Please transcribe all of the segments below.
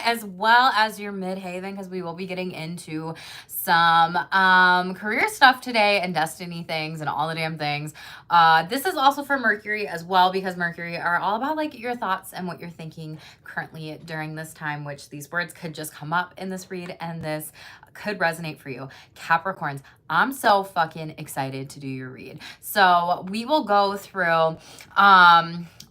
as well as your midhaven, because we will be getting into some career stuff today and destiny things and all the damn things. This is also for Mercury as well, because Mercury are all about like your thoughts and what you're thinking currently during this time, which these words could just come up in this read and this could resonate for you. Capricorns, I'm so fucking excited to do your read. So we will go through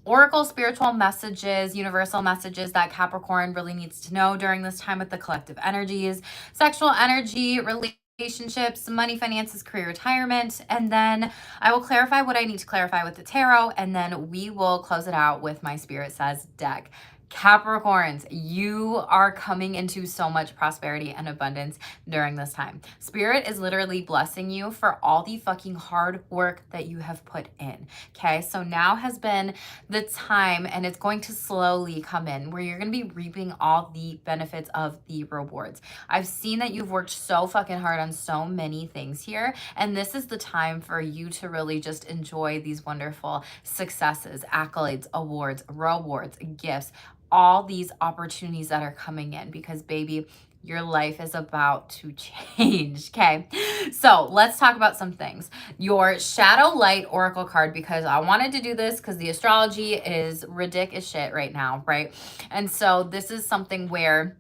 oracle spiritual messages, universal messages that Capricorn really needs to know during this time with the collective energies, sexual energy, relationships, money, finances, career, retirement, and then I will clarify what I need to clarify with the tarot, and then we will close it out with my Spirit Says deck. Capricorns, you are coming into so much prosperity and abundance during this time. Spirit is literally blessing you for all the fucking hard work that you have put in. Okay, so now has been the time, and it's going to slowly come in where you're going to be reaping all the benefits of the rewards. I've seen that you've worked so fucking hard on so many things here, and this is the time for you to really just enjoy these wonderful successes, accolades, awards, rewards, gifts, all these opportunities that are coming in, because baby, your life is about to change. Okay, so let's talk about some things. Your shadow light oracle card, because I wanted to do this because the astrology is ridiculous shit right now, right? And so this is something where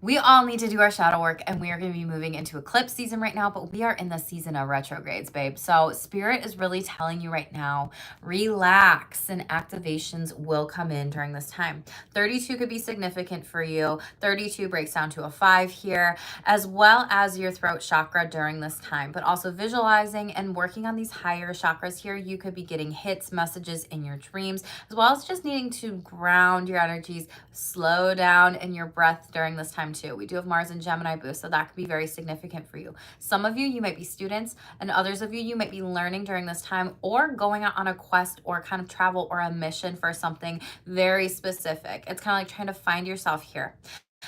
we all need to do our shadow work, and we are going to be moving into eclipse season right now, but we are in the season of retrogrades, babe. So Spirit is really telling you right now, relax, and activations will come in during this time. 32 could be significant for you. 32 breaks down to a 5 here, as well as your throat chakra during this time, but also visualizing and working on these higher chakras here. You could be getting hits, messages in your dreams, as well as just needing to ground your energies, slow down in your breath during this time too. We do have Mars and Gemini boost, so that could be very significant for you. Some of you might be students, and others of you might be learning during this time, or going out on a quest or kind of travel or a mission for something very specific. It's kind of like trying to find yourself here.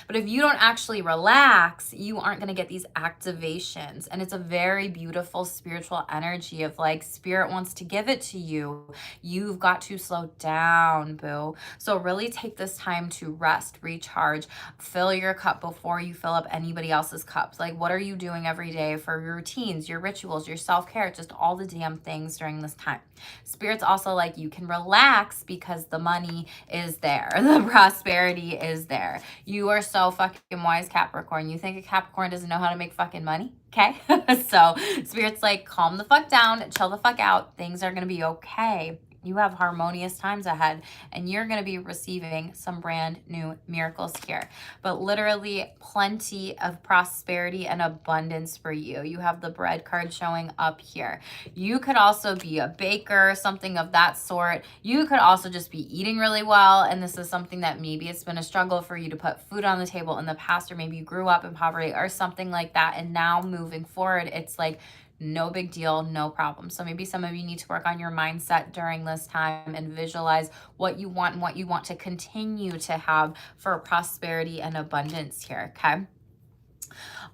But if you don't actually relax, you aren't going to get these activations. And it's a very beautiful spiritual energy of like, Spirit wants to give it to you. You've got to slow down, boo. So really take this time to rest, recharge, fill your cup before you fill up anybody else's cups. Like, what are you doing every day for your routines, your rituals, your self-care, just all the damn things during this time. Spirit's also like, you can relax because the money is there. The prosperity is there. You are so fucking wise, Capricorn. You think a Capricorn doesn't know how to make fucking money? Okay. So Spirit's like, calm the fuck down, chill the fuck out. Things are going to be okay. You have harmonious times ahead, and you're going to be receiving some brand new miracles here. But literally plenty of prosperity and abundance for you. You have the bread card showing up here. You could also be a baker, something of that sort. You could also just be eating really well, and this is something that maybe it's been a struggle for you to put food on the table in the past, or maybe you grew up in poverty or something like that, and now moving forward, it's like, no big deal, no problem. So maybe some of you need to work on your mindset during this time and visualize what you want and what you want to continue to have for prosperity and abundance here, okay?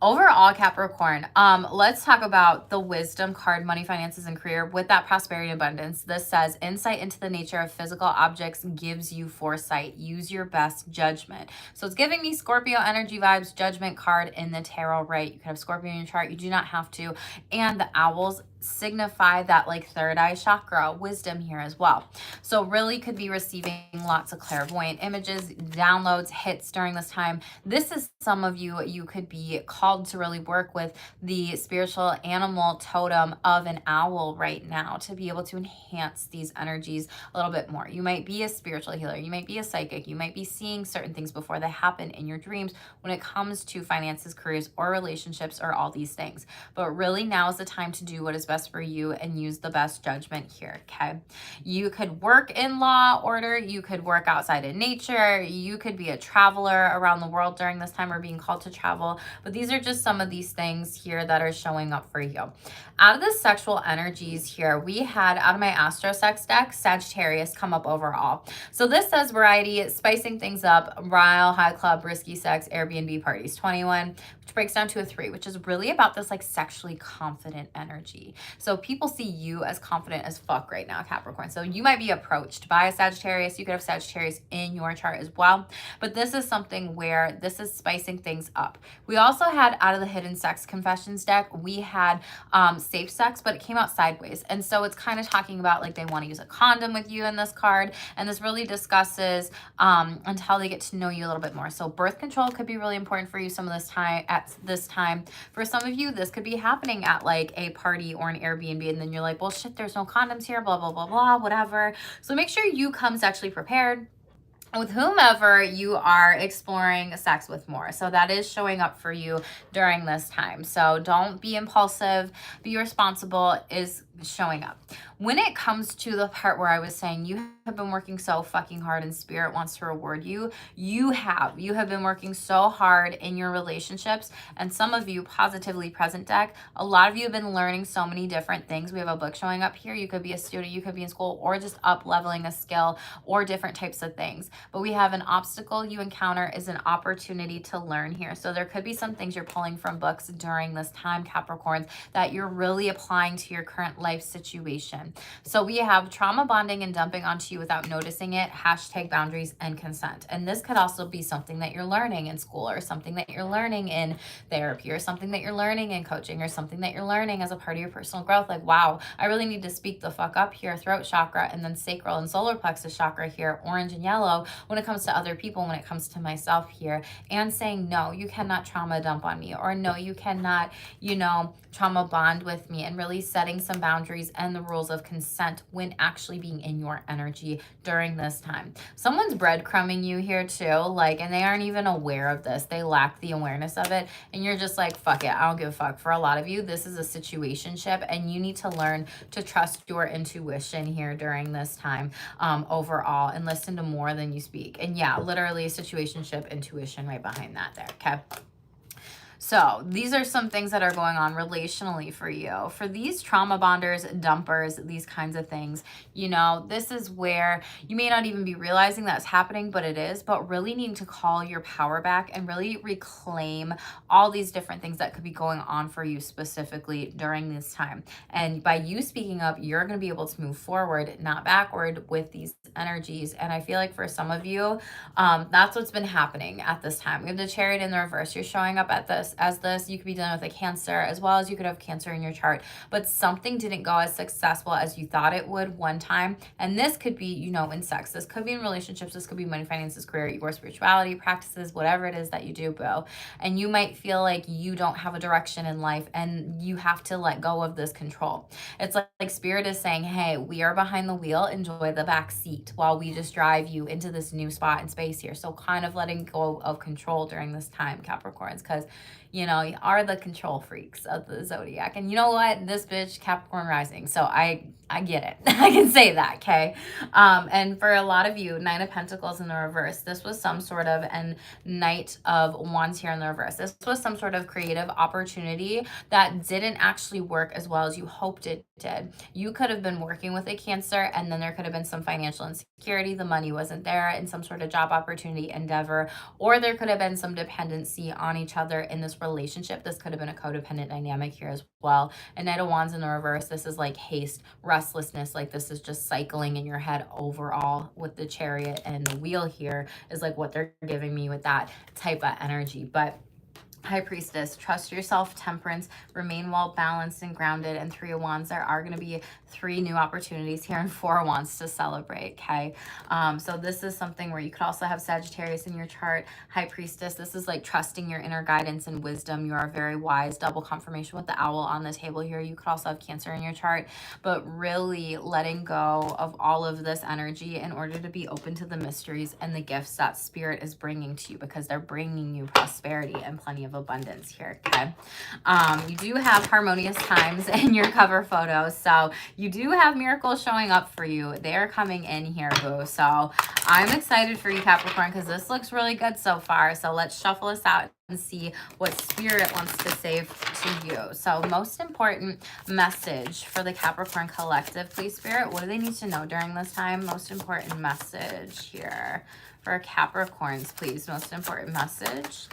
Overall, Capricorn, let's talk about the wisdom card, money, finances, and career. With that prosperity and abundance, this says insight into the nature of physical objects gives you foresight. Use your best judgment. So it's giving me Scorpio energy vibes, judgment card in the tarot, right? You can have Scorpio in your chart. You do not have to. And the owls signify that like third eye chakra, wisdom here as well. So really could be receiving lots of clairvoyant images, downloads, hits during this time. This is some of you, you could be called to really work with the spiritual animal totem of an owl right now to be able to enhance these energies a little bit more. You might be a spiritual healer. You might be a psychic. You might be seeing certain things before they happen in your dreams when it comes to finances, careers, or relationships, or all these things. But really now is the time to do what is best for you and use the best judgment here, okay? You could work in law order. You could work outside in nature. You could be a traveler around the world during this time, or being called to travel. But these are just some of these things here that are showing up for you. Out of the sexual energies here, we had, out of my Astro Sex deck, Sagittarius come up overall. So this says variety, spicing things up, rile, high club, risky sex, Airbnb parties. 21, which breaks down to a 3, which is really about this like sexually confident energy. So people see you as confident as fuck right now, Capricorn. So you might be approached by a Sagittarius. You could have Sagittarius in your chart as well. But this is something where this is spicing things up. We also had out of the hidden sex confessions deck, we had safe sex, but it came out sideways. And so it's kind of talking about like they want to use a condom with you in this card. And this really discusses until they get to know you a little bit more. So birth control could be really important for you some of this time at this time. For some of you, this could be happening at like a party or an Airbnb, and then you're like, well, shit, there's no condoms here, blah, blah, blah, blah, whatever. So make sure you come sexually prepared with whomever you are exploring sex with more. So that is showing up for you during this time. So don't be impulsive, be responsible is showing up. When it comes to the part where I was saying you have been working so fucking hard and spirit wants to reward you, you have been working so hard in your relationships, and some of you, positively present deck, a lot of you have been learning so many different things. We have a book showing up here. You could be a student, you could be in school, or just up leveling a skill or different types of things. But we have an obstacle you encounter is an opportunity to learn here. So there could be some things you're pulling from books during this time, Capricorns, that you're really applying to your current life situation. So we have trauma bonding and dumping onto you without noticing it, hashtag boundaries and consent. And this could also be something that you're learning in school, or something that you're learning in therapy, or something that you're learning in coaching, or something that you're learning as a part of your personal growth. Like, wow, I really need to speak the fuck up here, throat chakra, and then sacral and solar plexus chakra here, orange and yellow, when it comes to other people, when it comes to myself here, and saying, no, you cannot trauma dump on me, or no, you cannot, trauma bond with me, and really setting some boundaries and the rules of consent when actually being in your energy during this time. Someone's breadcrumbing you here too, and they aren't even aware of this. They lack the awareness of it, and you're just like, fuck it, I don't give a fuck. For a lot of you, this is a situationship, and you need to learn to trust your intuition here during this time overall, and listen to more than you speak. And yeah, literally situationship, intuition right behind that there, okay? So these are some things that are going on relationally for you. For these trauma bonders, dumpers, these kinds of things, this is where you may not even be realizing that's happening, but it is, but really needing to call your power back and really reclaim all these different things that could be going on for you specifically during this time. And by you speaking up, you're going to be able to move forward, not backward with these energies. And I feel like for some of you, that's what's been happening at this time. We have the Chariot in the reverse. You're showing up at this as this. You could be dealing with a Cancer, as well as you could have Cancer in your chart, but something didn't go as successful as you thought it would one time. And this could be, in sex. This could be in relationships. This could be money, finances, career, your spirituality practices, whatever it is that you do, boo. And you might feel like you don't have a direction in life, and you have to let go of this control. It's like spirit is saying, hey, we are behind the wheel. Enjoy the back seat while we just drive you into this new spot in space here. So kind of letting go of control during this time, Capricorns, because you are the control freaks of the zodiac. And you know what? This bitch, Capricorn rising. So I get it. I can say that, okay? And for a lot of you, Nine of Pentacles in the reverse, this was some sort of, and Knight of Wands here in the reverse. This was some sort of creative opportunity that didn't actually work as well as you hoped it did. You could have been working with a Cancer, and then there could have been some financial insecurity. The money wasn't there in some sort of job opportunity endeavor, or there could have been some dependency on each other in this relationship. This could have been a codependent dynamic here as well. And Knight of Wands in the reverse, this is like haste, restlessness, like this is just cycling in your head overall with the Chariot, and the wheel here is like what they're giving me with that type of energy. But High Priestess, trust yourself, temperance, remain well balanced and grounded, and Three of Wands. There are going to be 3 new opportunities here, and 4 of Wands to celebrate, okay? So this is something where you could also have Sagittarius in your chart. High Priestess, this is like trusting your inner guidance and wisdom. You are very wise. Double confirmation with the owl on the table here. You could also have Cancer in your chart, but really letting go of all of this energy in order to be open to the mysteries and the gifts that Spirit is bringing to you, because they're bringing you prosperity and plenty of abundance here, okay? You do have harmonious times in your cover photo, so you do have miracles showing up for you. They're coming in here, boo. So I'm excited for you, Capricorn, because this looks really good so far. So let's shuffle this out and see what Spirit wants to say to you. So most important message for the Capricorn collective, please, Spirit. What do they need to know during this time? Most important message here for Capricorns, please. Most important message.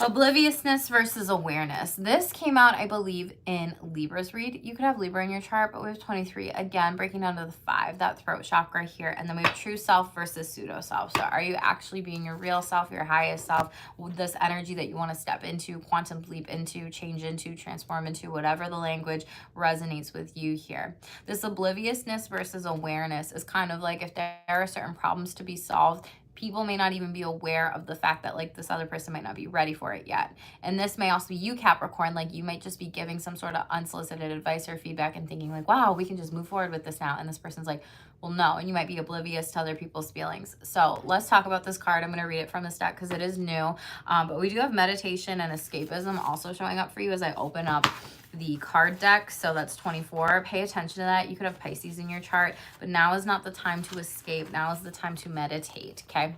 Obliviousness versus awareness. This came out, I believe, in Libra's read. You could have Libra in your chart, but we have 23. Again, breaking down to the 5, that throat chakra here. And then we have true self versus pseudo self. So are you actually being your real self, your highest self, with this energy that you want to step into, quantum leap into, change into, transform into, whatever the language resonates with you here. This obliviousness versus awareness is kind of like if there are certain problems to be solved, people may not even be aware of the fact that like this other person might not be ready for it yet. And this may also be you, Capricorn, like you might just be giving some sort of unsolicited advice or feedback and thinking like, wow, we can just move forward with this now. And this person's like, well, no. And you might be oblivious to other people's feelings. So let's talk about this card. I'm going to read it from this deck because it is new. But we do have meditation and escapism also showing up for you as I open up the card deck. So that's 24. Pay attention to that. You could have Pisces in your chart, but now is not the time to escape. Now is the time to meditate. Okay.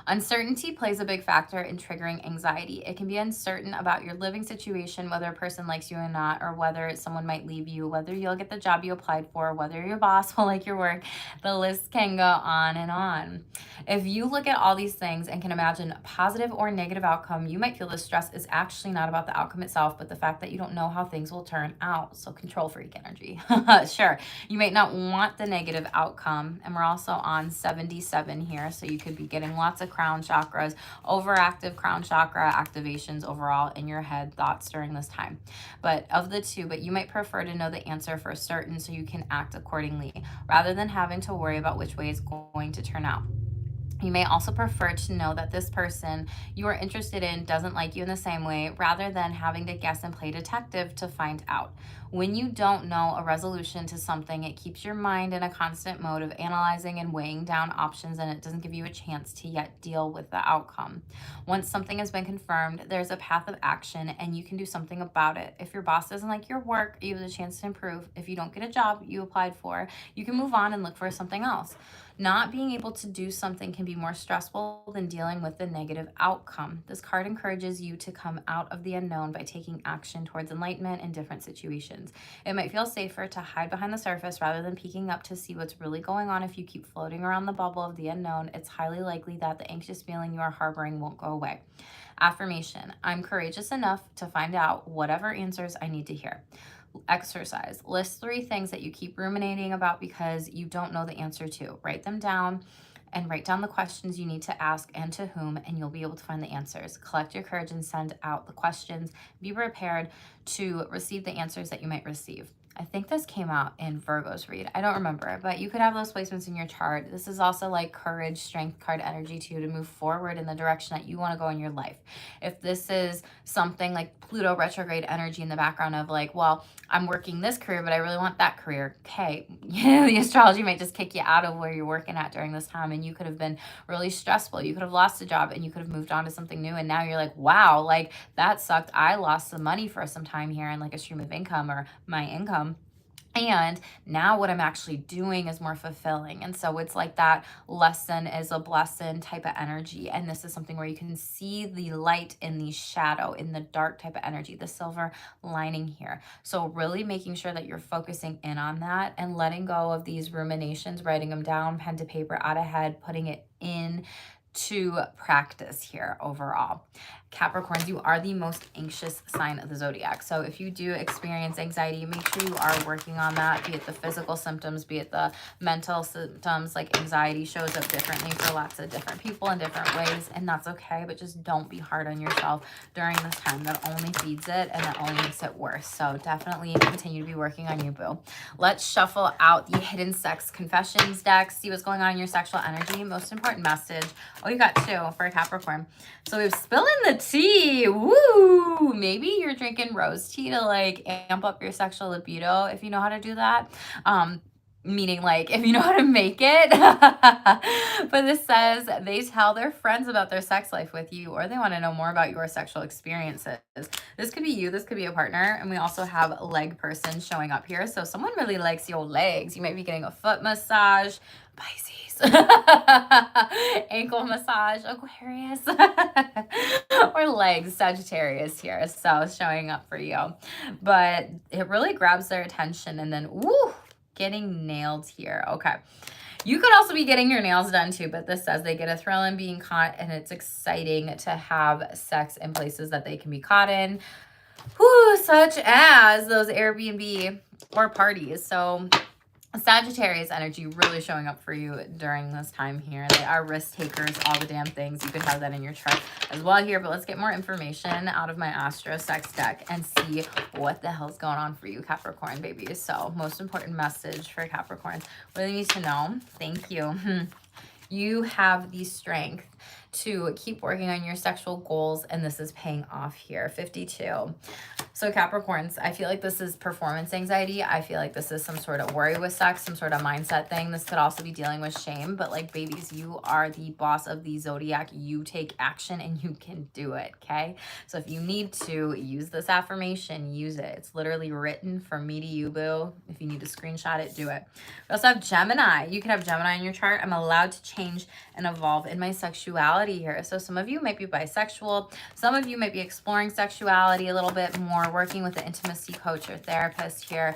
Uncertainty plays a big factor in triggering anxiety. It can be uncertain about your living situation, whether a person likes you or not, or whether someone might leave you, whether you'll get the job you applied for, whether your boss will like your work. The list can go on and on. If you look at all these things and can imagine positive or negative outcome, you might feel the stress is actually not about the outcome itself, but the fact that you don't know how things will turn out. So control freak energy. Sure, you might not want the negative outcome. And we're also on 77 here. So you could be getting lots of crown chakras, overactive crown chakra activations overall in your head, thoughts during this time. But of the two, but you might prefer to know the answer for certain so you can act accordingly rather than having to worry about which way it's going to turn out. You may also prefer to know that this person you are interested in doesn't like you in the same way rather than having to guess and play detective to find out. When you don't know a resolution to something, it keeps your mind in a constant mode of analyzing and weighing down options, and it doesn't give you a chance to yet deal with the outcome. Once something has been confirmed, there's a path of action and you can do something about it. If your boss doesn't like your work, you have the chance to improve. If you don't get a job you applied for, you can move on and look for something else. Not being able to do something can be more stressful than dealing with the negative outcome. This card encourages you to come out of the unknown by taking action towards enlightenment in different situations. It might feel safer to hide behind the surface rather than peeking up to see what's really going on. If you keep floating around the bubble of the unknown, it's highly likely that the anxious feeling you are harboring won't go away. Affirmation: I'm courageous enough to find out whatever answers I need to hear. Exercise: list 3 things that you keep ruminating about because you don't know the answer to. Write them down and write down the questions you need to ask and to whom, and you'll be able to find the answers. Collect your courage and send out the questions. Be prepared to receive the answers that you might receive. I think this came out in Virgo's read. I don't remember, but you could have those placements in your chart. This is also like courage, strength card energy too, to move forward in the direction that you want to go in your life. If this is something like Pluto retrograde energy in the background of like, well, I'm working this career, but I really want that career. Okay, the astrology might just kick you out of where you're working at during this time, and you could have been really stressful. You could have lost a job and you could have moved on to something new, and now you're like, wow, like that sucked. I lost some money for some time here and like a stream of income or my income. And now what I'm actually doing is more fulfilling. And so it's like that lesson is a blessing type of energy. And this is something where you can see the light in the shadow, in the dark type of energy, the silver lining here. So really making sure that you're focusing in on that and letting go of these ruminations, writing them down, pen to paper, out of head, putting it in to practice here overall. Capricorns, you are the most anxious sign of the zodiac. So if you do experience anxiety, make sure you are working on that, be it the physical symptoms, be it the mental symptoms. Like anxiety shows up differently for lots of different people in different ways, and that's okay, but just don't be hard on yourself during this time. That only feeds it and that only makes it worse. So definitely continue to be working on you, boo. Let's shuffle out the Hidden Sex Confessions deck, see what's going on in your sexual energy. Most important message. Oh, you got 2 for a Capricorn. So we've spilling the tea. Woo! Maybe you're drinking rose tea to like amp up your sexual libido if you know how to do that. Meaning like if you know how to make it. But this says they tell their friends about their sex life with you, or they want to know more about your sexual experiences. This could be you, this could be a partner. And we also have a leg person showing up here. So someone really likes your legs. You might be getting a foot massage, Pisces. Ankle massage, Aquarius. Or legs, Sagittarius here. So showing up for you. But it really grabs their attention, and then woo, getting nailed here. Okay. You could also be getting your nails done too, but this says they get a thrill in being caught, and it's exciting to have sex in places that they can be caught in. Whew, such as those Airbnb or parties. So Sagittarius energy really showing up for you during this time here. They are risk takers, all the damn things. You could have that in your chart as well here, but let's get more information out of my Astro Sex deck and see what the hell's going on for you, Capricorn babies. So most important message for Capricorns. What do they need to know? Thank you. You have the strength to keep working on your sexual goals, and this is paying off here. 52. So Capricorns, I feel like this is performance anxiety. I feel like this is some sort of worry with sex, some sort of mindset thing. This could also be dealing with shame, but like babies, you are the boss of the zodiac. You take action and you can do it, okay? So if you need to use this affirmation, use it. It's literally written from me to you, boo. If you need to screenshot it, do it. We also have Gemini. You can have Gemini in your chart. I'm allowed to change and evolve in my sexuality here. So some of you might be bisexual. Some of you might be exploring sexuality a little bit more, working with an intimacy coach or therapist here,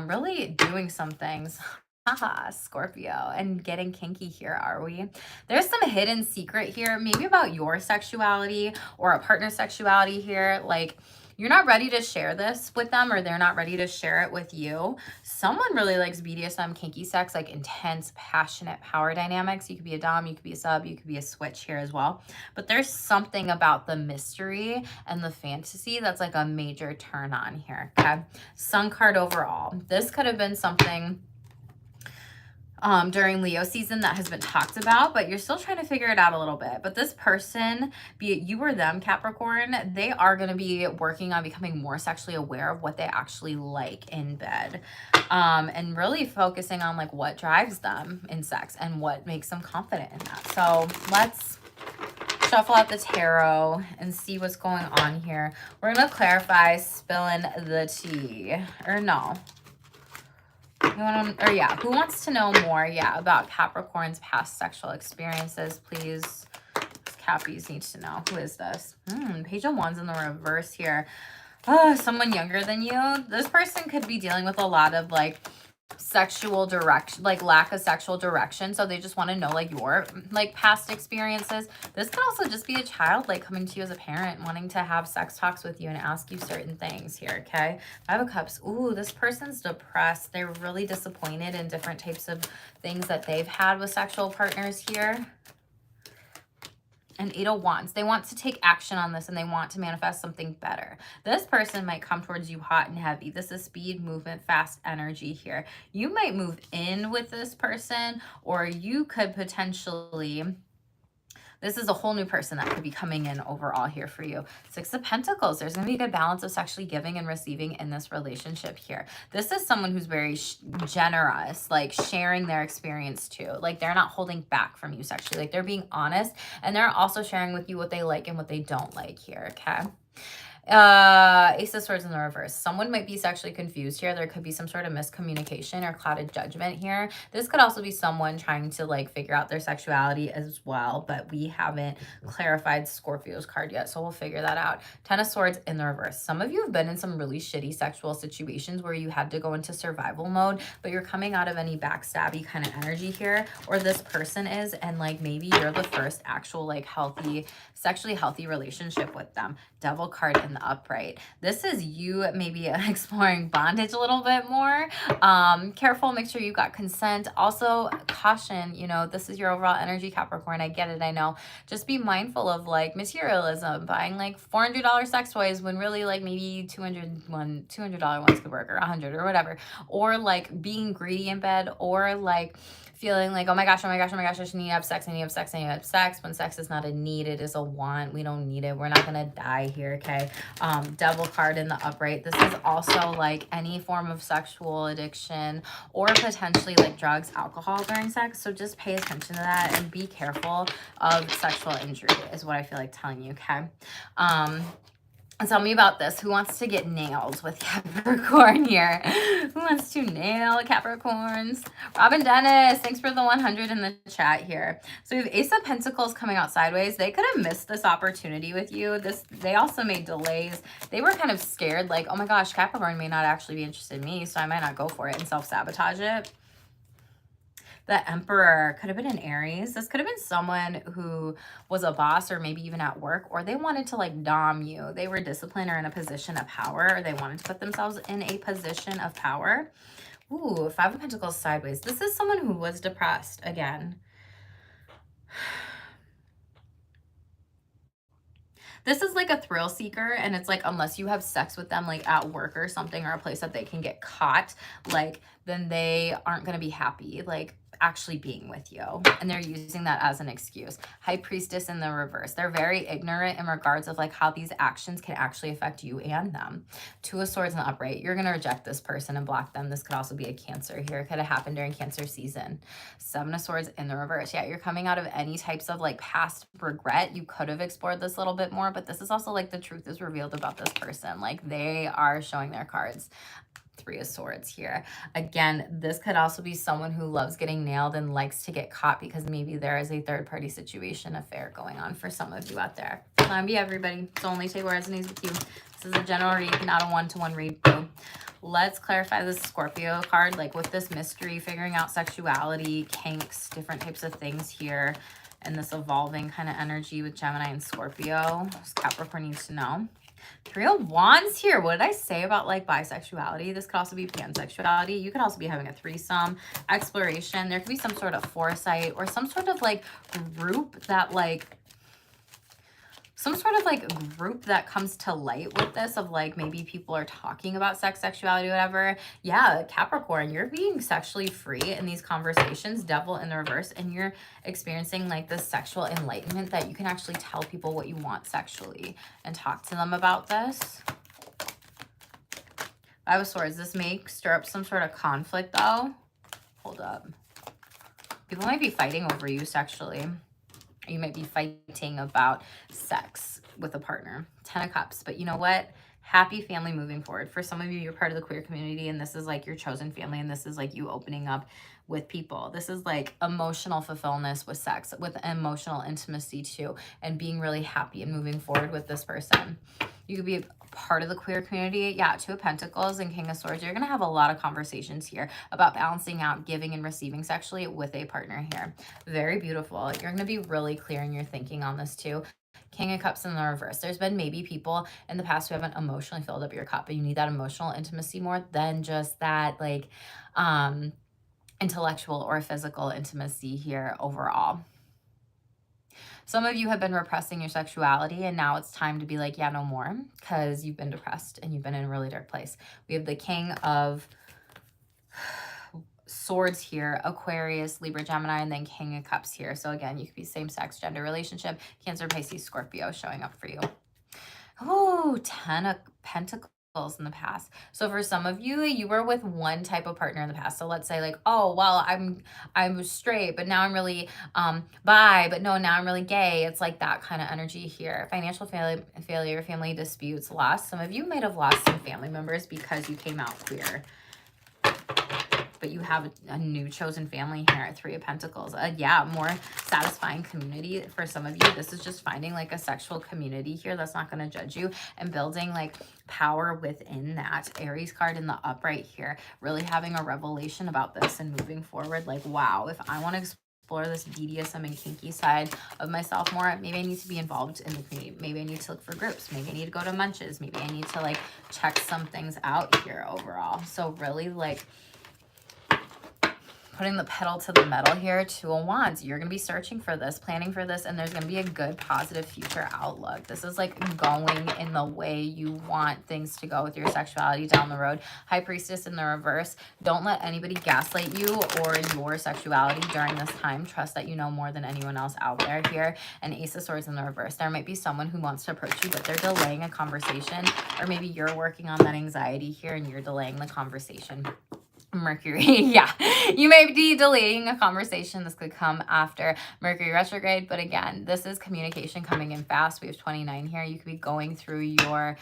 really doing some things. Haha, Scorpio, and getting kinky here, are we? There's some hidden secret here, maybe about your sexuality or a partner's sexuality here. Like, you're not ready to share this with them, or they're not ready to share it with you. Someone really likes BDSM, kinky sex, like intense, passionate power dynamics. You could be a dom, you could be a sub, you could be a switch here as well. But there's something about the mystery and the fantasy that's like a major turn on here, okay? Sun card overall. This could have been something during Leo season that has been talked about, but you're still trying to figure it out a little bit. But this person, be it you or them, Capricorn, they are going to be working on becoming more sexually aware of what they actually like in bed, and really focusing on like what drives them in sex and what makes them confident in that. So let's shuffle out the tarot and see what's going on here. We're going to clarify, spilling the tea, or no. Who wants to know more, about Capricorn's past sexual experiences, please? Cappies needs to know. Who is this? Page of Wands in the reverse here. Oh, someone younger than you. This person could be dealing with a lot of like sexual direction, like lack of sexual direction. So they just want to know like your like past experiences. This could also just be a child like coming to you as a parent, wanting to have sex talks with you and ask you certain things here, okay? Five of Cups. Ooh, this person's depressed. They're really disappointed in different types of things that they've had with sexual partners here. And Eight of Wands. They want to take action on this and they want to manifest something better. This person might come towards you hot and heavy. This is speed, movement, fast energy here. You might move in with this person, or you could potentially... This is a whole new person that could be coming in overall here for you. Six of Pentacles. There's going to be a good balance of sexually giving and receiving in this relationship here. This is someone who's very generous, like sharing their experience too. Like they're not holding back from you sexually. Like they're being honest, and they're also sharing with you what they like and what they don't like here, okay? Ace of Swords in the reverse. Someone might be sexually confused here. There could be some sort of miscommunication or clouded judgment here. This could also be someone trying to like figure out their sexuality as well, but we haven't clarified Scorpio's card yet, so we'll figure that out. Ten of Swords in the reverse. Some of you have been in some really shitty sexual situations where you had to go into survival mode, but you're coming out of any backstabby kind of energy here, or this person is, and like maybe you're the first actual like healthy, sexually healthy relationship with them. Devil card in the upright. This is you maybe exploring bondage a little bit more. Careful, make sure you got consent. Also, caution, you know, this is your overall energy, Capricorn. I get it, I know. Just be mindful of like materialism, buying like $400 sex toys when really like maybe $200 ones could work, or $100 or whatever. Or like being greedy in bed, or like feeling like, oh my gosh, I just need to have sex, I need to have sex, I need to have sex, when sex is not a need, it is a want. We don't need it. We're not gonna die here, okay? Devil card in the upright. This is also like any form of sexual addiction, or potentially like drugs, alcohol during sex. So just pay attention to that and be careful of sexual injury is what I feel like telling you, okay? Tell me about this. Who wants to get nailed with Capricorn here? Who wants to nail Capricorns? Robin Dennis, thanks for the 100 in the chat here. So we have Ace of Pentacles coming out sideways. They could have missed this opportunity with you. They also made delays. They were kind of scared, like, oh my gosh, Capricorn may not actually be interested in me, so I might not go for it and self-sabotage it. The Emperor could have been an Aries. This could have been someone who was a boss or maybe even at work, or they wanted to like dom you. They were disciplined or in a position of power, or they wanted to put themselves in a position of power. Ooh, Five of Pentacles sideways. This is someone who was depressed again. This is like a thrill seeker, and it's like unless you have sex with them like at work or something, or a place that they can get caught, like then they aren't going to be happy like actually being with you, and they're using that as an excuse. High Priestess in the reverse. They're very ignorant in regards of like how these actions can actually affect you and them. Two of Swords in the upright. You're going to reject this person and block them. This could also be a Cancer here. It could have happened during Cancer season. Seven of Swords in the reverse. Yeah, you're coming out of any types of like past regret. You could have explored this a little bit more, but this is also like the truth is revealed about this person. Like they are showing their cards. Three of Swords here. Again, this could also be someone who loves getting nailed and likes to get caught because maybe there is a third-party situation affair going on for some of you out there. It's not be everybody. So only take what resonates with you. This is a general read, not a one-to-one read. Let's clarify this Scorpio card, like with this mystery, figuring out sexuality, kinks, different types of things here, and this evolving kind of energy with Gemini and Scorpio. Capricorn needs to know. Three of Wands here. What did I say about like bisexuality? This could also be pansexuality. You could also be having a threesome, exploration. There could be some sort of foresight or some sort of like group that like some sort of like group that comes to light with this of like maybe people are talking about sex, sexuality, whatever. Yeah, Capricorn, you're being sexually free in these conversations, Devil in the reverse, and you're experiencing like this sexual enlightenment that you can actually tell people what you want sexually and talk to them about this. Five of Swords, this may stir up some sort of conflict though. Hold up. People might be fighting over you sexually. You might be fighting about sex with a partner. 10 of Cups. But you know what? Happy family moving forward. For some of you, you're part of the queer community, and this is like your chosen family, and this is like you opening up with people. This is like emotional fulfillment with sex, with emotional intimacy too, and being really happy and moving forward with this person. You could be a part of the queer community. Yeah, Two of Pentacles and King of Swords. You're going to have a lot of conversations here about balancing out giving and receiving sexually with a partner here. Very beautiful. You're going to be really clear in your thinking on this too. King of Cups in the reverse. There's been maybe people in the past who haven't emotionally filled up your cup, but you need that emotional intimacy more than just that like intellectual or physical intimacy here overall. Some of you have been repressing your sexuality, and now it's time to be like, yeah, no more, because you've been depressed and you've been in a really dark place. We have the King of Swords here, Aquarius, Libra, Gemini, and then King of Cups here. So again, you could be same-sex gender relationship, Cancer, Pisces, Scorpio showing up for you. Oh, 10 of Pentacles in the past. So for some of you, you were with one type of partner in the past. So let's say like, oh, well, I'm straight, but now I'm really bi, but no, now I'm really gay. It's like that kind of energy here. Financial failure, family disputes, loss. Some of you might have lost some family members because you came out queer. But you have a new chosen family here at Three of Pentacles. Yeah, more satisfying community for some of you. This is just finding like a sexual community here that's not going to judge you and building like power within that. Aries card in the upright here. Really having a revelation about this and moving forward. Like, wow, if I want to explore this BDSM and kinky side of myself more, maybe I need to be involved in the community. Maybe I need to look for groups. Maybe I need to go to munches. Maybe I need to like check some things out here overall. So really like putting the pedal to the metal here. Two of Wands. You're going to be searching for this, planning for this, and there's going to be a good, positive future outlook. This is like going in the way you want things to go with your sexuality down the road. High Priestess in the reverse. Don't let anybody gaslight you or your sexuality during this time. Trust that you know more than anyone else out there here. And Ace of Swords in the reverse. There might be someone who wants to approach you, but they're delaying a conversation, or maybe you're working on that anxiety here and you're delaying the conversation. Mercury, yeah, you may be delaying a conversation. This could come after Mercury retrograde, but again, this is communication coming in fast. We have 29 here. You could be going through your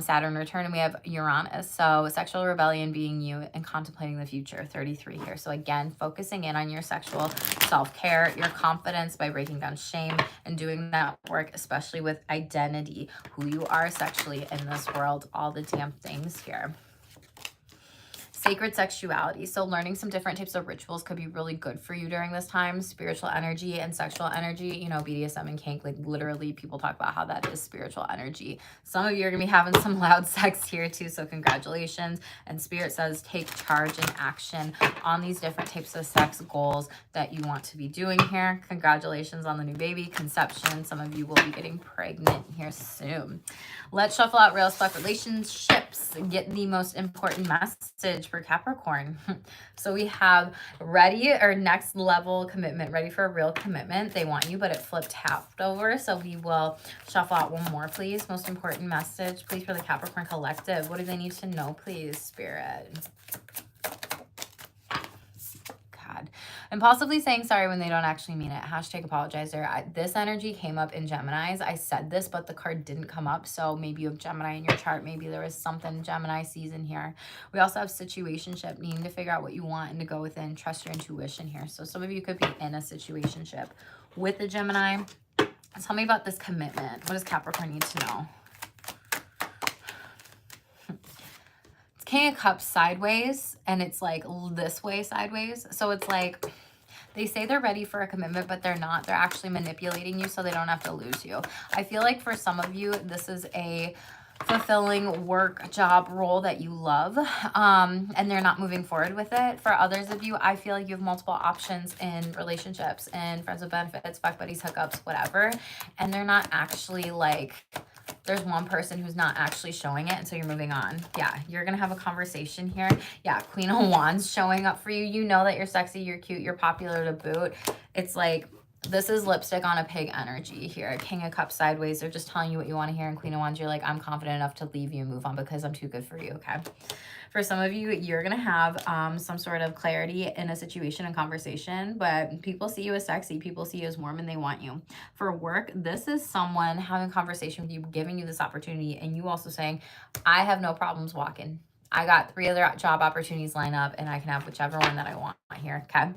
Saturn return, and we have Uranus. So sexual rebellion being you and contemplating the future, 33 here. So again, focusing in on your sexual self-care, your confidence by breaking down shame and doing that work, especially with identity, who you are sexually in this world, all the damn things here. Sacred sexuality. So learning some different types of rituals could be really good for you during this time. Spiritual energy and sexual energy, you know, BDSM and kink, like literally people talk about how that is spiritual energy. Some of you are gonna be having some loud sex here too, so congratulations. And Spirit says take charge and action on these different types of sex goals that you want to be doing here. Congratulations on the new baby, conception. Some of you will be getting pregnant here soon. Let's shuffle out real stuff relationships. Get the most important message for Capricorn. So we have ready or next level commitment, ready for a real commitment. They want you, but it flipped half over. So we will shuffle out one more, please. Most important message, please, for the Capricorn collective. What do they need to know, please, Spirit? God. Impulsively saying sorry when they don't actually mean it. Hashtag apologizer. This energy came up in Geminis. I said this, but the card didn't come up. So maybe you have Gemini in your chart. Maybe there is something Gemini season here. We also have situationship, needing to figure out what you want and to go within. Trust your intuition here. So some of you could be in a situationship with a Gemini. Tell me about this commitment. What does Capricorn need to know? King of Cups sideways, and it's like this way sideways. So it's like they say they're ready for a commitment, but they're not. They're actually manipulating you so they don't have to lose you. I feel like for some of you, this is a fulfilling work job role that you love, and they're not moving forward with it. For others of you, I feel like you have multiple options in relationships and friends with benefits, fuck buddies, hookups, whatever, and they're not actually like, there's one person who's not actually showing it, and so you're moving on. Yeah, you're gonna have a conversation here. Yeah, Queen of Wands showing up for you. You know that you're sexy, you're cute, you're popular to boot. It's like, this is lipstick on a pig energy here. King of Cups sideways. They're just telling you what you want to hear. And Queen of Wands, you're like, I'm confident enough to leave you and move on because I'm too good for you, okay? For some of you, you're going to have some sort of clarity in a situation and conversation, but people see you as sexy. People see you as warm and they want you. For work, this is someone having a conversation with you, giving you this opportunity, and you also saying, I have no problems walking. I got 3 other job opportunities lined up and I can have whichever one that I want here, okay?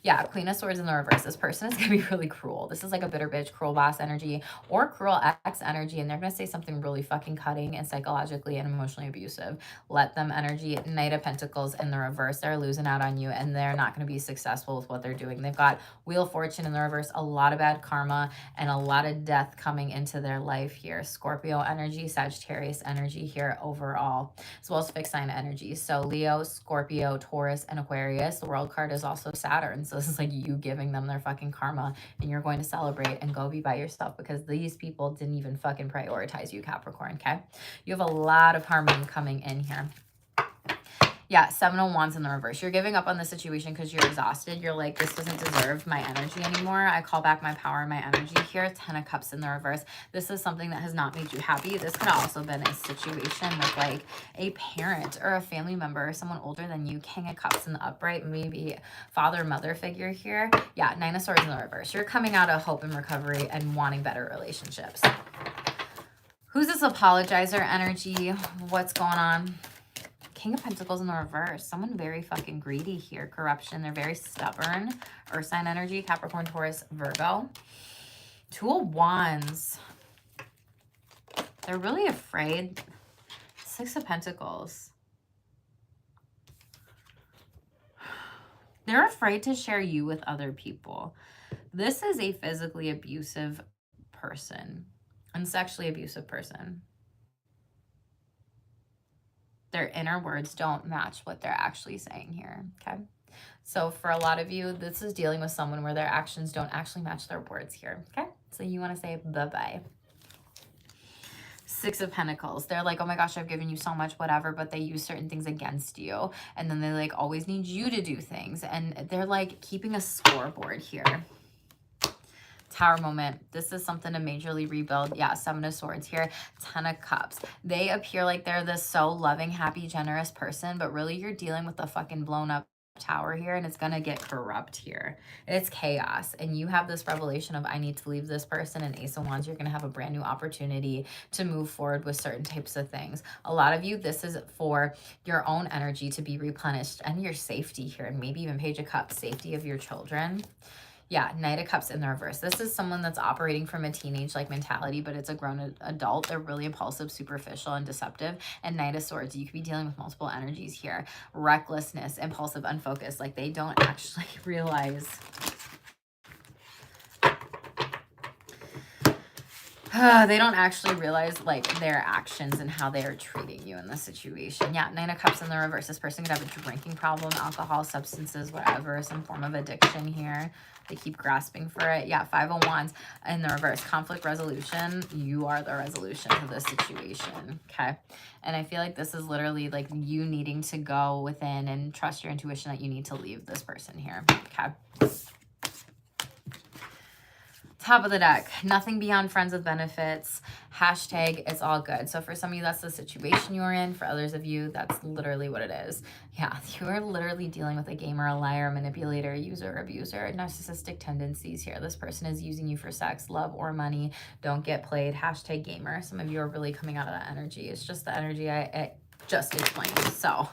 Yeah, Queen of Swords in the reverse. This person is going to be really cruel. This is like a bitter bitch, cruel boss energy or cruel ex energy, and they're going to say something really fucking cutting and psychologically and emotionally abusive. Let them energy. Knight of Pentacles in the reverse. They're losing out on you and they're not going to be successful with what they're doing. They've got Wheel of Fortune in the reverse, a lot of bad karma and a lot of death coming into their life here. Scorpio energy, Sagittarius energy here overall, as well as fixed sign energy. So Leo, Scorpio, Taurus, and Aquarius. The World card is also Saturn. So this is like you giving them their fucking karma, and you're going to celebrate and go be by yourself because these people didn't even fucking prioritize you, Capricorn, okay? You have a lot of harmony coming in here. Yeah, 7 of Wands in the reverse. You're giving up on the situation because you're exhausted. You're like, this doesn't deserve my energy anymore. I call back my power and my energy here. 10 of Cups in the reverse. This is something that has not made you happy. This could have also been a situation with like a parent or a family member or someone older than you. King of Cups in the upright. Maybe father, mother figure here. Yeah, 9 of Swords in the reverse. You're coming out of hope and recovery and wanting better relationships. Who's this apologizer energy? What's going on? King of Pentacles in the reverse. Someone very fucking greedy here. Corruption. They're very stubborn. Earth sign energy. Capricorn, Taurus, Virgo. 2 of Wands. They're really afraid. 6 of Pentacles. They're afraid to share you with other people. This is a physically abusive person and sexually abusive person. Their inner words don't match what they're actually saying here, okay? So for a lot of you, this is dealing with someone where their actions don't actually match their words here, okay? So you want to say bye-bye. 6 of Pentacles. They're like, oh my gosh, I've given you so much, whatever, but they use certain things against you. And then they like always need you to do things. And they're like keeping a scoreboard here. Tower moment. This is something to majorly rebuild. Yeah, 7 of Swords here. 10 of Cups. They appear like they're this so loving, happy, generous person, but really you're dealing with a fucking blown up tower here, and it's gonna get corrupt here. It's chaos, and you have this revelation of I need to leave this person. And Ace of Wands, you're gonna have a brand new opportunity to move forward with certain types of things. A lot of you, this is for your own energy to be replenished and your safety here, and maybe even Page of Cups, safety of your children. Yeah, Knight of Cups in the reverse. This is someone that's operating from a teenage-like mentality, but it's a grown adult. They're really impulsive, superficial, and deceptive. And Knight of Swords, you could be dealing with multiple energies here. Recklessness, impulsive, unfocused. Like they don't actually realize... they don't actually realize like their actions and how they are treating you in this situation. Yeah, Nine of Cups in the reverse. This person could have a drinking problem, alcohol, substances, whatever, some form of addiction here. They keep grasping for it. Yeah, Five of Wands in the reverse. Conflict resolution. You are the resolution to this situation, okay? And I feel like this is literally like you needing to go within and trust your intuition that you need to leave this person here, okay? Top of the deck, nothing beyond friends with benefits. Hashtag it's all good. So for some of you, that's the situation you're in. For others of you, that's literally what it is. Yeah, you are literally dealing with a gamer, a liar, manipulator, user, abuser, narcissistic tendencies here. This person is using you for sex, love, or money. Don't get played. Hashtag gamer. Some of you are really coming out of that energy. It's just the energy I just explained. So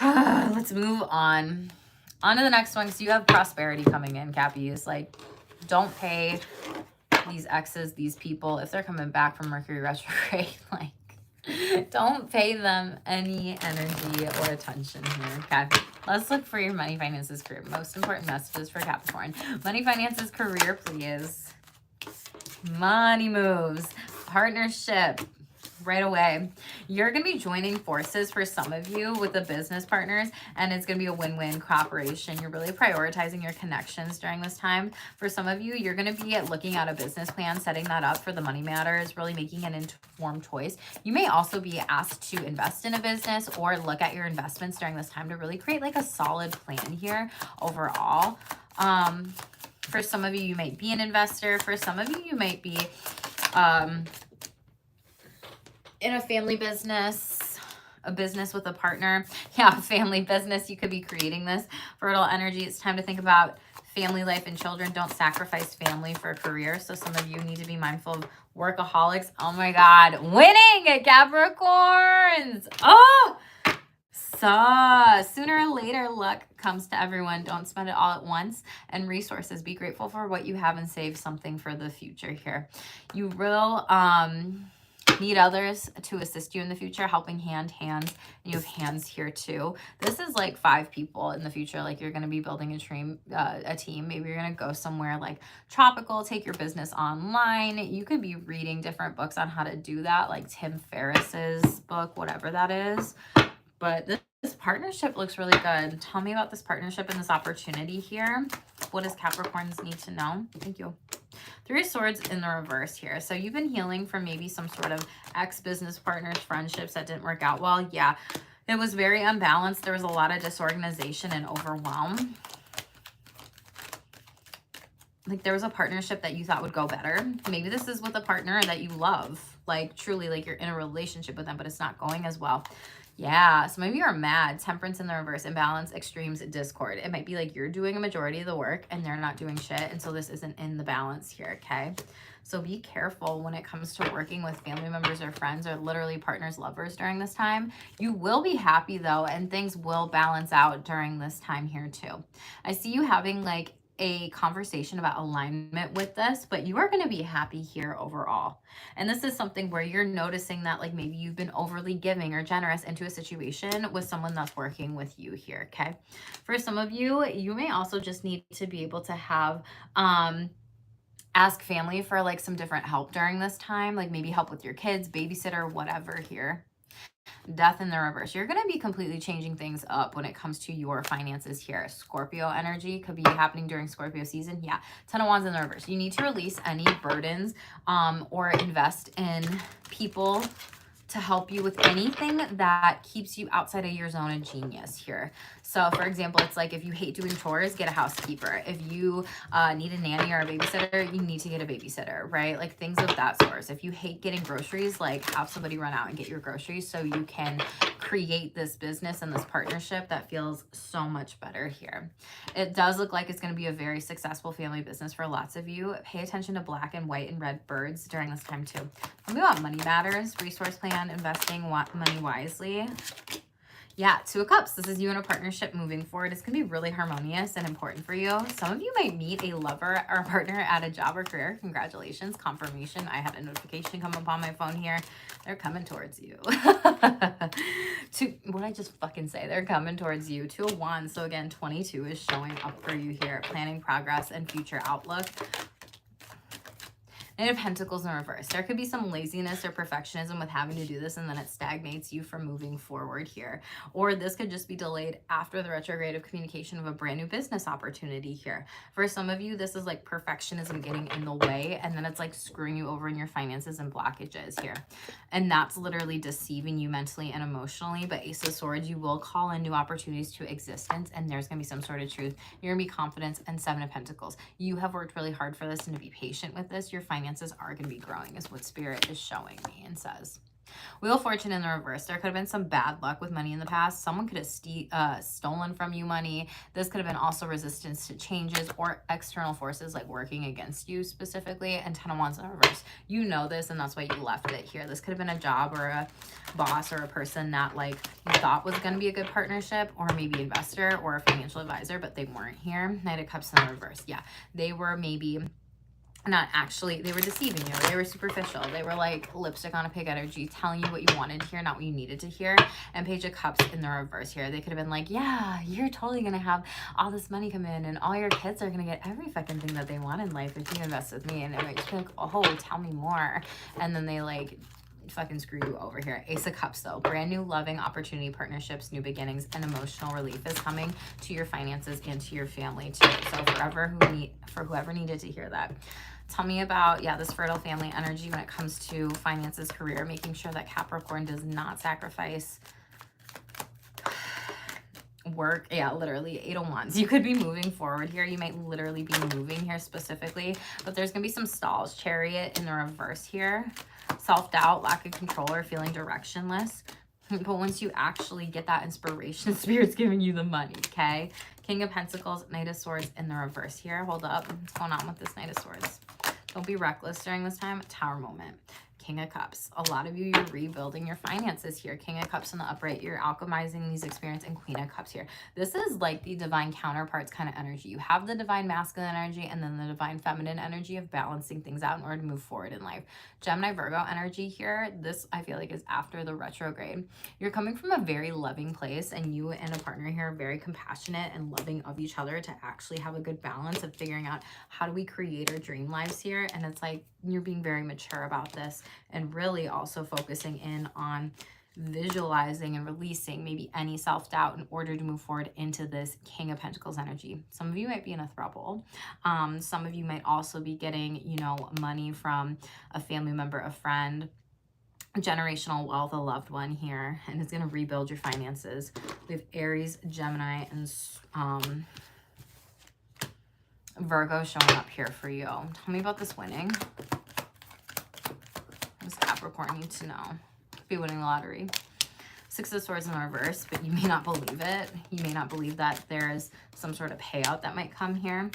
let's move on. On to the next one, because you have prosperity coming in, Cappies. Like, don't pay these exes, these people, if they're coming back from Mercury retrograde, like, don't pay them any energy or attention here, okay? Let's look for your money, finances, career. Most important messages for Capricorn. Money, finances, career, please. Money moves. Partnership. Right away. You're going to be joining forces for some of you with the business partners, and it's going to be a win-win cooperation. You're really prioritizing your connections during this time. For some of you, you're going to be looking at a business plan, setting that up for the money matters, really making an informed choice. You may also be asked to invest in a business or look at your investments during this time to really create like a solid plan here overall. For some of you, you might be an investor. For some of you, you might be in a family business, a business with a partner. Yeah, family business. You could be creating this. Fertile energy. It's time to think about family life and children. Don't sacrifice family for a career. So some of you need to be mindful of workaholics. Oh my God. Winning, Capricorns. Oh, so sooner or later, luck comes to everyone. Don't spend it all at once. And resources. Be grateful for what you have and save something for the future here. You will... need others to assist you in the future, helping hands. You have hands here too. This is like 5 people in the future. Like you're going to be building a team. Maybe you're going to go somewhere like tropical, take your business online. You could be reading different books on how to do that, like Tim Ferriss's book, whatever that is. But this partnership looks really good. Tell me about this partnership and this opportunity here. What does Capricorns need to know? Thank you. 3 of Swords in the reverse here. So you've been healing from maybe some sort of ex-business partners, friendships that didn't work out well. Yeah, it was very unbalanced. There was a lot of disorganization and overwhelm. Like there was a partnership that you thought would go better. Maybe this is with a partner that you love. Like truly, like you're in a relationship with them, but it's not going as well. Yeah, some of you are mad. Temperance in the reverse, imbalance, extremes, discord. It might be like you're doing a majority of the work and they're not doing shit. And so this isn't in the balance here, okay? So be careful when it comes to working with family members or friends or literally partners, lovers during this time. You will be happy though, and things will balance out during this time here too. I see you having like a conversation about alignment with this, but you are going to be happy here overall. And this is something where you're noticing that like maybe you've been overly giving or generous into a situation with someone that's working with you here, okay? For some of you, you may also just need to be able to have ask family for like some different help during this time, like maybe help with your kids, babysitter, whatever here. Death in the reverse. You're going to be completely changing things up when it comes to your finances here. Scorpio energy could be happening during Scorpio season. Yeah. 10 of Wands in the reverse. You need to release any burdens or invest in people to help you with anything that keeps you outside of your zone of genius here. So for example, it's like if you hate doing chores, get a housekeeper. If you need a nanny or a babysitter, you need to get a babysitter, right? Like things of that sort. If you hate getting groceries, like have somebody run out and get your groceries so you can create this business and this partnership that feels so much better here. It does look like it's going to be a very successful family business for lots of you. Pay attention to black and white and red birds during this time too. Tell me about money matters, resource plan, investing money wisely. Yeah, Two of Cups. This is you in a partnership moving forward. It's going to be really harmonious and important for you. Some of you might meet a lover or a partner at a job or career. Congratulations. Confirmation. I had a notification come up on my phone here. They're coming towards you. What did I just fucking say? They're coming towards you. Two of Wands. So again, 22 is showing up for you here. Planning progress and future outlook. Knight of Pentacles in reverse. There could be some laziness or perfectionism with having to do this, and then it stagnates you from moving forward here. Or this could just be delayed after the retrograde of communication of a brand new business opportunity here. For some of you, this is like perfectionism getting in the way, and then it's like screwing you over in your finances and blockages here. And that's literally deceiving you mentally and emotionally. But Ace of Swords, you will call in new opportunities to existence, and there's going to be some sort of truth. You're going to be confident. And Seven of Pentacles. You have worked really hard for this, and to be patient with this, your finances are going to be growing is what Spirit is showing me and says. Wheel of Fortune in the reverse. There could have been some bad luck with money in the past. Someone could have stolen from you money. This could have been also resistance to changes or external forces like working against you specifically. And Ten of Wands in the reverse. You know this, and that's why you left it here. This could have been a job or a boss or a person that like you thought was going to be a good partnership, or maybe investor or a financial advisor, but they weren't here. Knight of Cups in the reverse. Yeah, they were maybe not actually, they were deceiving you. They were superficial. They were like lipstick on a pig energy, telling you what you wanted to hear, not what you needed to hear. And Page of Cups in the reverse here. They could have been like, yeah, you're totally going to have all this money come in, and all your kids are going to get every fucking thing that they want in life if you invest with me. And it might just be like, oh, tell me more. And then they like fucking screw you over here. Ace of Cups though. Brand new loving opportunity, partnerships, new beginnings, and emotional relief is coming to your finances and to your family too. So for whoever needed to hear that. Tell me about, yeah, this fertile family energy when it comes to finances, career, making sure that Capricorn does not sacrifice work. Yeah, literally 8 of Wands. You could be moving forward here. You might literally be moving here specifically, but there's going to be some stalls. Chariot in the reverse here. Self-doubt, lack of control, or feeling directionless. But once you actually get that inspiration, Spirit's giving you the money, okay? King of Pentacles, Knight of Swords in the reverse here. Hold up. What's going on with this Knight of Swords? Don't be reckless during this time. Tower moment. King of Cups. A lot of you, you're rebuilding your finances here. King of Cups in the upright. You're alchemizing these experiences, and Queen of Cups here. This is like the divine counterparts kind of energy. You have the divine masculine energy and then the divine feminine energy of balancing things out in order to move forward in life. Gemini Virgo energy here. This I feel like is after the retrograde. You're coming from a very loving place, and you and a partner here are very compassionate and loving of each other to actually have a good balance of figuring out how do we create our dream lives here. And it's like you're being very mature about this, and really also focusing in on visualizing and releasing maybe any self-doubt in order to move forward into this King of Pentacles energy. Some of you might be in a throuple. Some of you might also be getting, you know, money from a family member, a friend, generational wealth, a loved one here, and it's going to rebuild your finances. We have Aries, Gemini, and Virgo showing up here for you. Tell me about this winning. What does Capricorn need to know? Be winning the lottery. Six of Swords in reverse, but you may not believe it. You may not believe that there is some sort of payout that might come here.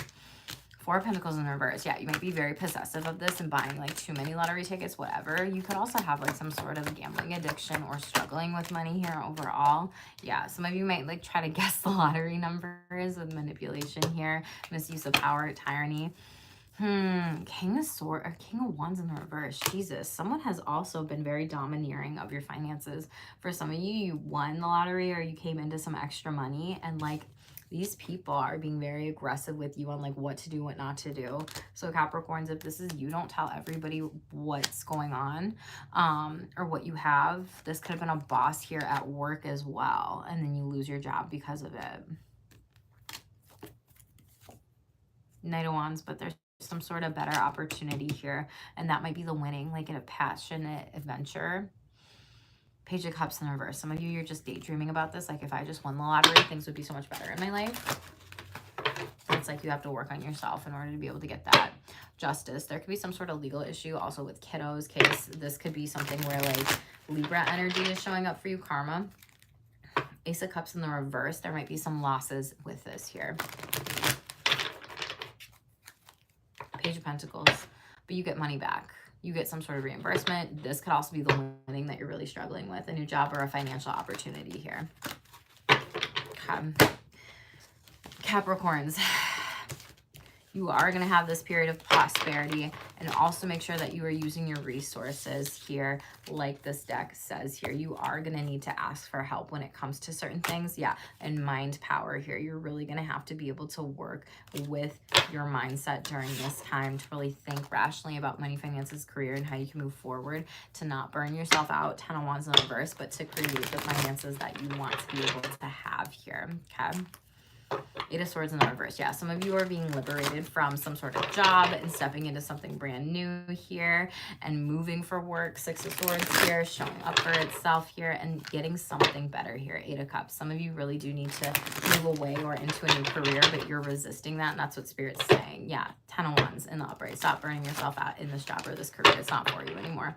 Four of Pentacles in reverse. Yeah, you might be very possessive of this and buying like too many lottery tickets, whatever. You could also have like some sort of gambling addiction or struggling with money here overall. Yeah, some of you might like try to guess the lottery numbers with manipulation here. Misuse of power, tyranny. King of Wands in the reverse. Jesus, someone has also been very domineering of your finances. For some of you, you won the lottery or you came into some extra money, and like these people are being very aggressive with you on like what to do, what not to do. So Capricorns, if this is you, don't tell everybody what's going on or what you have. This could have been a boss here at work as well, and then you lose your job because of it. Knight of Wands, but there's some sort of better opportunity here, and that might be the winning, like in a passionate adventure. Page of Cups in reverse. Some of you, you're just daydreaming about this. Like, if I just won the lottery, things would be so much better in my life. It's like you have to work on yourself in order to be able to get that. Justice. There could be some sort of legal issue also with kiddos. Case this could be something where like Libra energy is showing up for you. Karma. Ace of Cups in the reverse. There might be some losses with this here. Page of Pentacles. But you get money back. You get some sort of reimbursement. This could also be the winning that you're really struggling with. A new job or a financial opportunity here. Capricorns, you are going to have this period of prosperity, and also make sure that you are using your resources here. Like this deck says here, you are going to need to ask for help when it comes to certain things. Yeah, and mind power here. You're really going to have to be able to work with your mindset during this time to really think rationally about money, finances, career, and how you can move forward to not burn yourself out. 10 of Wands in the reverse, but to create the finances that you want to be able to have here. Okay. 8 of Swords in the reverse. Yeah, some of you are being liberated from some sort of job and stepping into something brand new here and moving for work. 6 of Swords here, showing up for itself here and getting something better here. 8 of Cups. Some of you really do need to move away or into a new career, but you're resisting that, and that's what Spirit's saying. Yeah, 10 of Wands in the upright. Stop burning yourself out in this job or this career. It's not for you anymore.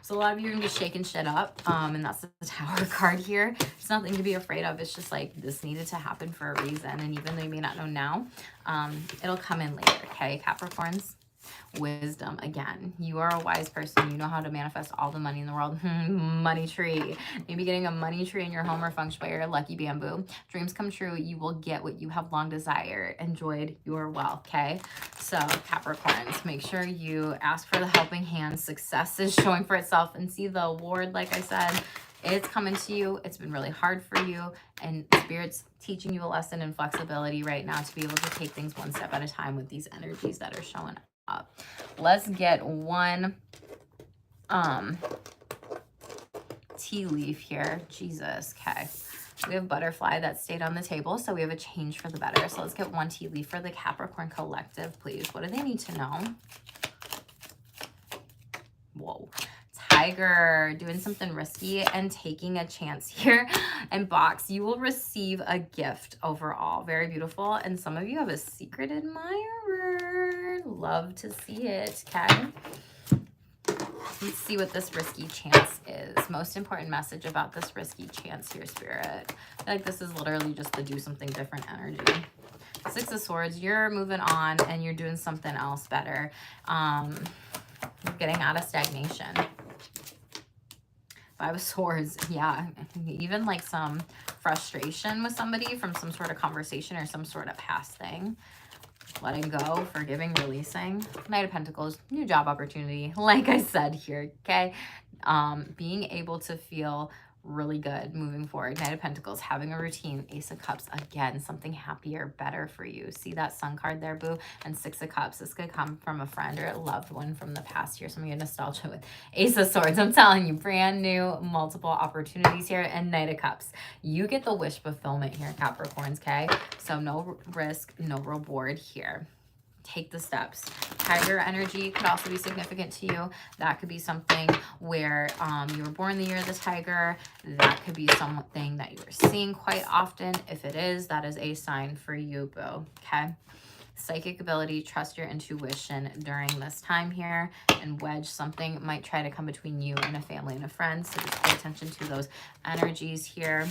So a lot of you are going to be shaking shit up, and that's the Tower card here. It's nothing to be afraid of. It's just like this needed to happen for a reason, and even though you may not know now, it'll come in later, okay, Capricorns? Wisdom again. You are a wise person. You know how to manifest all the money in the world. Money tree. Maybe getting a money tree in your home or feng shui or lucky bamboo. Dreams come true. You will get what you have long desired. Enjoyed your wealth. Okay. So Capricorns, make sure you ask for the helping hand. Success is showing for itself, and see the award. Like I said, it's coming to you. It's been really hard for you, and Spirit's teaching you a lesson in flexibility right now to be able to take things one step at a time with these energies that are showing up. Let's get one tea leaf here. Jesus. Okay. We have butterfly that stayed on the table, so we have a change for the better. So let's get one tea leaf for the Capricorn collective, please. What do they need to know? Whoa. Tiger, doing something risky and taking a chance here. And box, you will receive a gift overall. Very beautiful. And some of you have a secret admirer. Love to see it. Okay. Let's see what this risky chance is. Most important message about this risky chance here, Spirit. I feel like this is literally just the do something different energy. 6 of Swords, you're moving on and you're doing something else better. You're getting out of stagnation. 5 of Swords, yeah, even like some frustration with somebody from some sort of conversation or some sort of past thing. Letting go, forgiving, releasing. Knight of Pentacles, new job opportunity, like I said here, okay? Being able to feel really good moving forward. Knight of Pentacles, having a routine. Ace of Cups, again, something happier, better for you. See that Sun card there, boo? And 6 of Cups, this could come from a friend or a loved one from the past here. Some of you nostalgia with Ace of Swords. I'm telling you, brand new, multiple opportunities here. And Knight of Cups, you get the wish fulfillment here, Capricorns, okay? So no risk, no reward here. Take the steps. Tiger energy could also be significant to you. That could be something where you were born the year of the tiger. That could be something that you are seeing quite often. If it is, that is a sign for you, boo. Okay. Psychic ability, trust your intuition during this time here, and wedge, something might try to come between you and a family and a friend. So just pay attention to those energies here.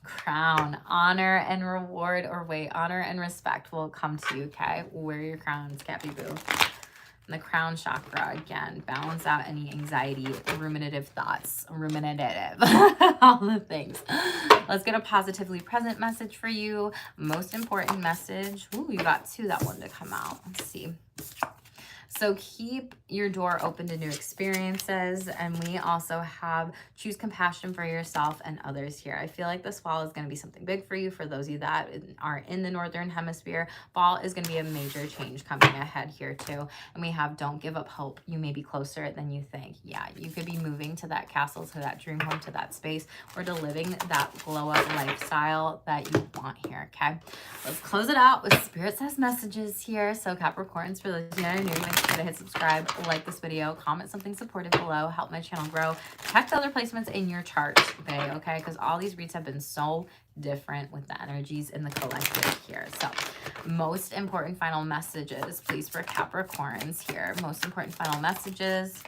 Crown, honor and reward, or wait, honor and respect will come to you, okay? Wear your crowns, Cappy Boo. And the crown chakra, again, balance out any anxiety, ruminative thoughts, all the things. Let's get a positively present message for you. Most important message. Ooh, you got 2 that wanted to come out. Let's see. So keep your door open to new experiences. And we also have choose compassion for yourself and others here. I feel like this fall is going to be something big for you. For those of you that are in the Northern Hemisphere, fall is going to be a major change coming ahead here too. And we have don't give up hope. You may be closer than you think. Yeah, you could be moving to that castle, to that dream home, to that space, or to living that glow up lifestyle that you want here, okay? Let's close it out with Spirit Says messages here. So Capricorns, for those of you that are new, make sure to hit subscribe, like this video, comment something supportive below, help my channel grow, check the other placements in your chart today, okay? Because all these reads have been so different with the energies in the collective here. So most important final messages, please, for Capricorns here. Most important final messages.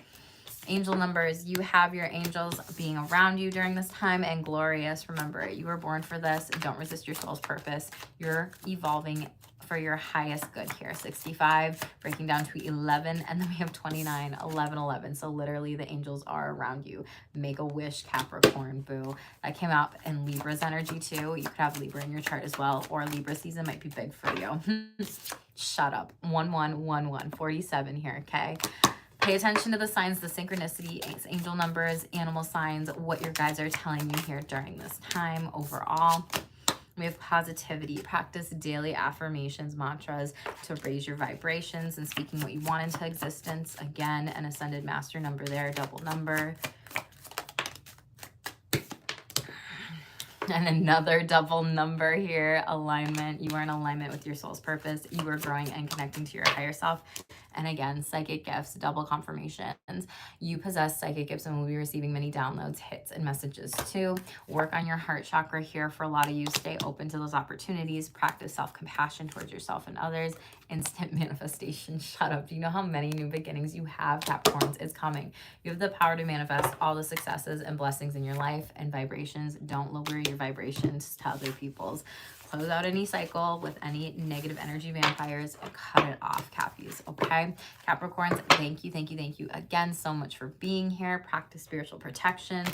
Angel numbers, you have your angels being around you during this time and glorious. Remember, you were born for this. Don't resist your soul's purpose. You're evolving for your highest good here. 65, breaking down to 11, and then we have 29, 11, 11. So literally the angels are around you. Make a wish, Capricorn, boo. That came out in Libra's energy too. You could have Libra in your chart as well, or Libra season might be big for you. Shut up. 1111, 47 here, okay? Pay attention to the signs, the synchronicity, angel numbers, animal signs, what your guides are telling you here during this time overall. We have positivity. Practice daily affirmations, mantras to raise your vibrations and speaking what you want into existence. Again, an ascended master number there, double number. And another double number here, alignment. You are in alignment with your soul's purpose. You are growing and connecting to your higher self. And again, psychic gifts, double confirmations. You possess psychic gifts and will be receiving many downloads, hits, and messages too. Work on your heart chakra here for a lot of you. Stay open to those opportunities. Practice self-compassion towards yourself and others. Instant manifestation. Shut up. Do you know how many new beginnings you have, Capricorns? It's coming. You have the power to manifest all the successes and blessings in your life and vibrations. Don't lower your vibrations to other people's. Close out any cycle with any negative energy vampires and cut it off, Cappies, okay? Capricorns, thank you, thank you, thank you again so much for being here. Practice spiritual protection,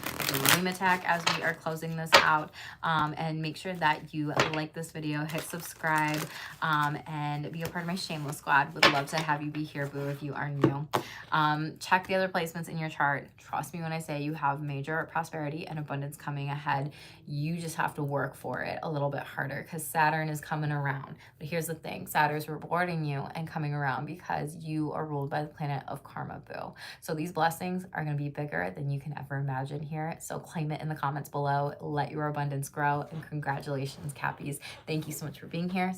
dream attack as we are closing this out. And make sure that you like this video, hit subscribe, and be a part of my Shameless squad. Would love to have you be here, boo, if you are new. Check the other placements in your chart. Trust me when I say you have major prosperity and abundance coming ahead. You just have to work for it a little bit harder because Saturn is coming around. But here's the thing, Saturn's rewarding you and coming around because you are ruled by the planet of karma, boo. So these blessings are going to be bigger than you can ever imagine here. So claim it in the comments below. Let your abundance grow. And congratulations, Cappies. Thank you so much for being here.